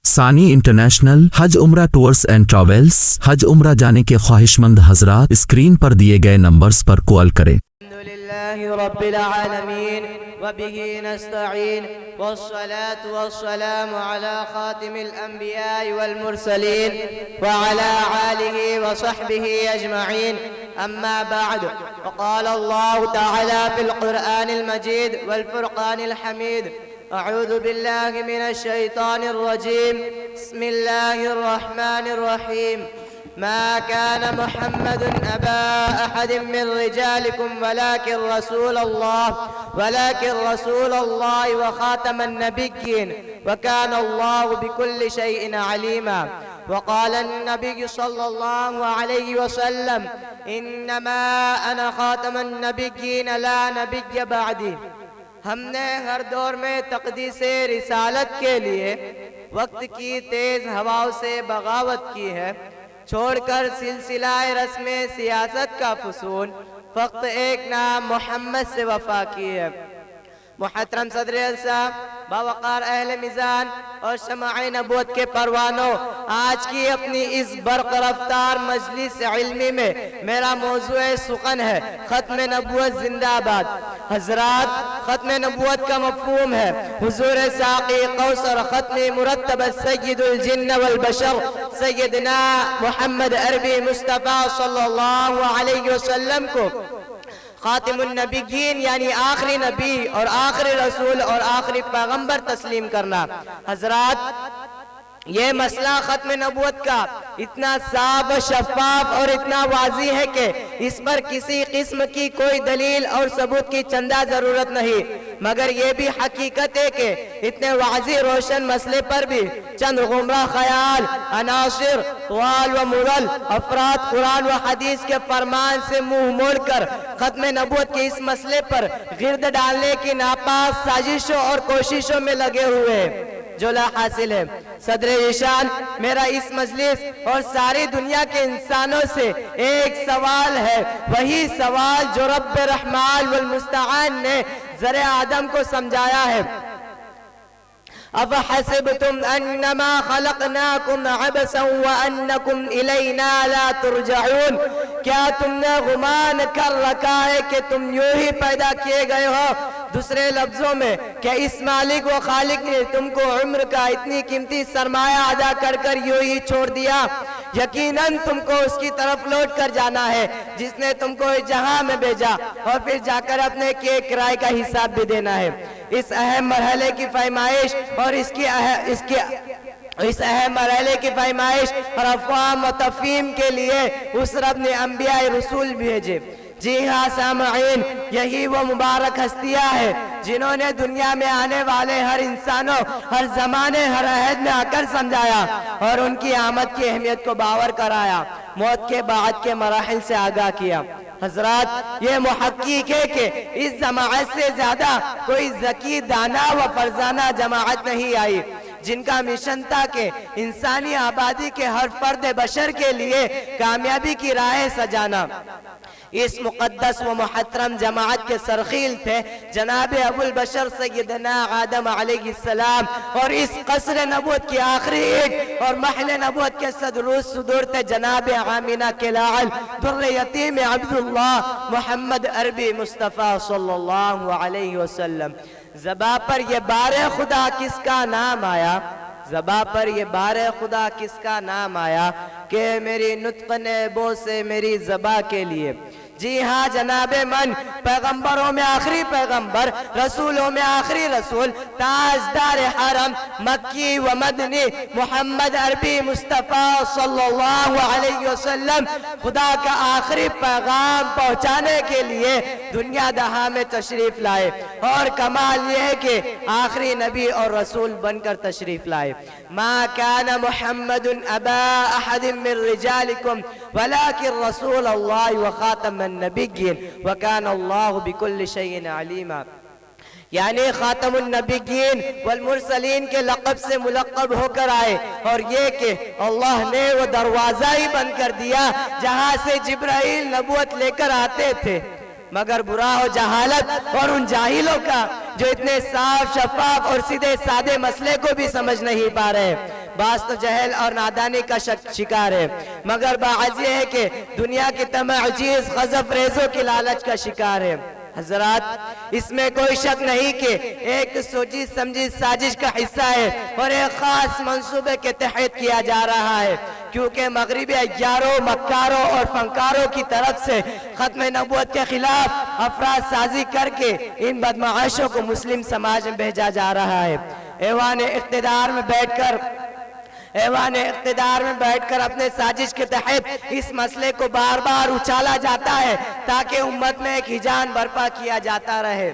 ثانی انٹرنیشنل حج عمرہ tours and travels حج عمرہ جانے کے خواہشمند حضرات اسکرین پر دیے گئے نمبرز پر کال کریں۔ الحمدللہ رب العالمین وبہ نستعین والصلاة والسلام علی خاتم الانبیاء والمرسلین وعلی آلہ وصحبہ اجمعین اما بعد وقال اللہ تعالی فی القرآن المجید والفرقان الحمید اعوذ باللہ من الشیطان الرجیم بسم اللہ الرحمن الرحیم ما كان محمد أبا أحد من رجالكم ولكن رسول الله وخاتم النبيين وكان الله بكل شيء عليما وقال النبي صلى الله عليه وسلم إنما أنا خاتم النبيين لا نبي بعدي۔ ہم نے ہر دور میں تقدیس رسالت کے لیے وقت کی تیز ہواؤں سے بغاوت کی ہے، چھوڑ کر سلسلہ رسم سیاست کا فصول، فقط ایک نام محمد سے وفا کی ہے۔ محترم صدر جلسہ، باوقار اہل میزان اور شمع نبوت کے پروانوں، آج کی اپنی اس برق رفتار مجلس علمی میں میرا موضوع سخن ہے ختم نبوت زندہ آباد۔ حضرات، ختم نبوت کا مفہوم ہے حضور ساقی کوثر ختم مرتب سید الجن والبشر سیدنا محمد عربی مصطفیٰ صلی اللہ علیہ وسلم کو خاتم النبیین یعنی آخری نبی اور آخری رسول اور آخری پیغمبر تسلیم کرنا۔ حضرات، یہ مسئلہ ختم نبوت کا اتنا صاف و شفاف اور اتنا واضح ہے کہ اس پر کسی قسم کی کوئی دلیل اور ثبوت کی چندہ ضرورت نہیں، مگر یہ بھی حقیقت ہے کہ اتنے واضح روشن مسئلے پر بھی چند گمراہ خیال، عناصر، طوال و مرل افراد قرآن و حدیث کے فرمان سے منہ موڑ کر ختم نبوت کے اس مسئلے پر گرد ڈالنے کی ناپاک سازشوں اور کوششوں میں لگے ہوئے ہیں۔ جو لا حاصل ہے، صدر ذیشان، میرا اس مجلس اور ساری دنیا کے انسانوں سے ایک سوال ہے، وہی سوال جو رب رحمان والمستعان نے ذرِ آدم کو سمجھایا ہے۔ افحسبتم انما خلقناکم عبثا وانکم الینا لا ترجعون، کیا تم نے گمان کر رکھا ہے کہ تم یوں ہی پیدا کیے گئے ہو؟ دوسرے لفظوں میں کہ اس مالک و خالق نے تم کو عمر کا اتنی قیمتی سرمایہ ادا کر کر یوں ہی چھوڑ دیا؟ یقیناً تم کو اس کی طرف لوٹ کر جانا ہے جس نے تم کو اس جہاں میں بھیجا، اور پھر جا کر اپنے کیے کرائے کا حساب بھی دینا ہے۔ اس اہم مرحلے کی پیمائش اور اس اہم مرحلے کی پیمائش اور افہام و تفہیم کے لیے اس رب نے انبیاء رسول بھیجے۔ جی ہاں سامعین، یہی وہ مبارک ہستیاں ہیں جنہوں نے دنیا میں آنے والے ہر انسانوں، ہر زمانے، ہر عہد میں آ کر سمجھایا اور ان کی آمد کی اہمیت کو باور کرایا، موت کے بعد کے مراحل سے آگاہ کیا۔ حضرات، یہ محقق ہے کہ اس جماعت سے زیادہ کوئی ذکی، دانا و فرزانہ جماعت نہیں آئی جن کا مشن تھا کہ انسانی آبادی کے ہر فرد بشر کے لیے کامیابی کی راہیں سجانا۔ اس مقدس و محترم جماعت کے سرخیل تھے جناب ابو البشر سیدنا آدم علیہ السلام، اور اس قصر نبوت کی آخری اینٹ اور محل نبوت کے صدور تھے جناب آمینہ کے لاعل در یتیم عبداللہ محمد عربی مصطفیٰ صلی اللہ علیہ وسلم۔ زباں پر یہ بار خدا کس کا نام آیا؟ زباں پر یہ بار خدا کس کا نام آیا کہ میری نطق نیبوں سے میری زباں کے لیے؟ جی ہاں جناب من، پیغمبروں میں آخری پیغمبر، رسولوں میں آخری رسول، تاجدار حرم مکی و مدنی محمد عربی مصطفیٰ صلی اللہ علیہ وسلم خدا کا آخری پیغام پہنچانے کے لیے دنیا دہاں میں تشریف لائے، اور کمال یہ ہے کہ آخری نبی اور رسول بن کر تشریف لائے۔ ما کان محمد ابا احد من رجالکم ولکن رسول اللہ وخاتم النبیین وکان اللہ بکل شیء علیما، یعنی خاتم النبیین والمرسلین کے لقب سے ملقب ہو کر آئے، اور یہ کہ اللہ نے وہ دروازہ ہی بند کر دیا جہاں سے جبرائیل نبوت لے کر آتے تھے۔ مگر برا ہو جہالت اور ان جاہلوں کا جو اتنے صاف، شفاف اور سیدھے سادے مسئلے کو بھی سمجھ نہیں پا رہے۔ بعض تو جہل اور نادانی کا شکار ہے، مگر باعث یہ ہے کہ دنیا کی تمام چیز غضب ریزوں کی لالچ کا شکار ہے۔ حضرات، اس میں کوئی شک نہیں کہ ایک سوچی سمجھی سازش کا حصہ ہے اور ایک خاص منصوبے کے تحت کیا جا رہا ہے، کیونکہ مغربی عیاروں، مکاروں اور فنکاروں کی طرف سے ختم نبوت کے خلاف افراد سازی کر کے ان بدمعاشوں کو مسلم سماج میں بھیجا جا رہا ہے۔ ایوان اقتدار میں بیٹھ کر اپنے سازش کے تحت اس مسئلے کو بار بار اچھالا جاتا ہے تاکہ امت میں ایک ہیجان برپا کیا جاتا رہے۔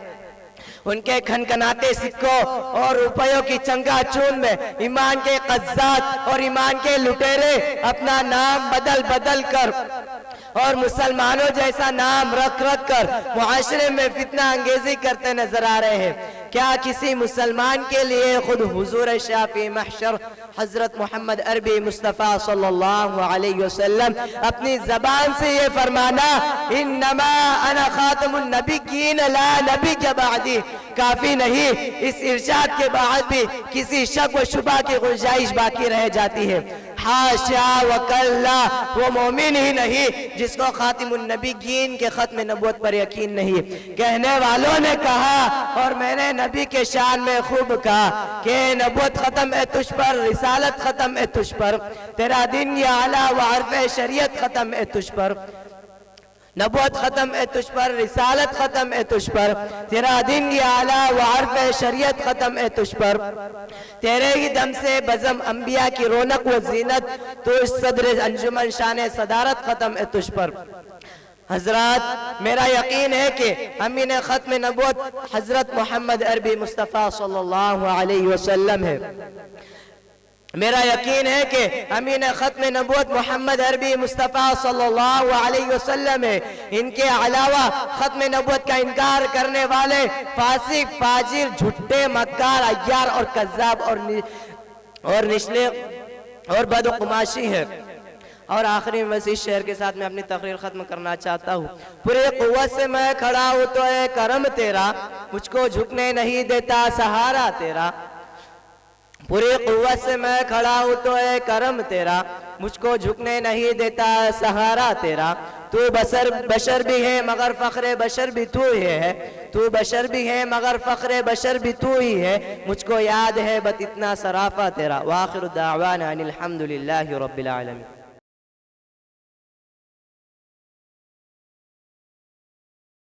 ان کے کھنکھناتے سکوں اور روپیوں کی چنگا چون میں ایمان کے قزات اور ایمان کے لٹیرے اپنا نام بدل کر اور مسلمانوں جیسا نام رکھ کر معاشرے میں فتنہ انگیزی کرتے نظر آ رہے ہیں۔ کیا کسی مسلمان کے لیے خود حضور شافی محشر حضرت محمد عربی مصطفیٰ صلی اللہ علیہ وسلم اپنی زبان سے یہ فرمانا انما انا خاتم النبیین لا نبی بعدی کافی نہیں؟ اس ارشاد کے بعد بھی کسی شک و شبہ کی گنجائش باقی رہ جاتی ہے۔ حاشا وکلا، وہ مومن ہی نہیں جس کو خاتم النبیین کے ختم نبوت پر یقین نہیں۔ کہنے والوں نے کہا اور میں نے نبی کے شان میں خوب کہا کہ نبوت ختم ہے تجھ پر، رسالت ختم ہے تجھ پر، تیرا دین یا اعلیٰ و عرف شریعت ختم ہے تجھ پر، نبوت ختم ہے تجھ پر، رسالت ختم ہے تجھ پر، تیرا دین یا اعلیٰ و عرف شریعت ختم ہے تجھ پر، تیرے ہی دم سے بزم انبیاء کی رونق و زینت، تو اس صدر انجمن شان صدارت ختم ہے تجھ پر۔ حضرات، میرا یقین ہے کہ امین ختم نبوت حضرت محمد عربی مصطفیٰ صلی اللہ علیہ وسلم ہے۔ میرا یقین ہے کہ امین ختم نبوت محمد عربی مصطفیٰ صلی اللہ علیہ وسلم ہے۔ ان کے علاوہ ختم نبوت کا انکار کرنے والے فاسق، فاجر، جھوٹے، مکار، عیار اور کذاب اور نشلے اور بدقماشی ہے۔ اور آخری میں مزید شعر کے ساتھ میں اپنی تقریر ختم کرنا چاہتا ہوں۔ پوری قوت سے میں کھڑا ہوں تو اے کرم تیرا، مجھ کو جھکنے نہیں دیتا سہارا تیرا۔ پوری قوت سے میں کھڑا ہوں تو اے کرم تیرا، مجھ کو جھکنے نہیں دیتا سہارا تیرا۔ تو بشر بھی ہے مگر فخر بشر بھی تو ہی ہے، تو بشر بھی ہے مگر فخر بشر بھی تو ہی ہے، مجھ کو یاد ہے بس اتنا سرافہ تیرا۔ وآخر دعوانا ان الحمدللہ رب العالمین۔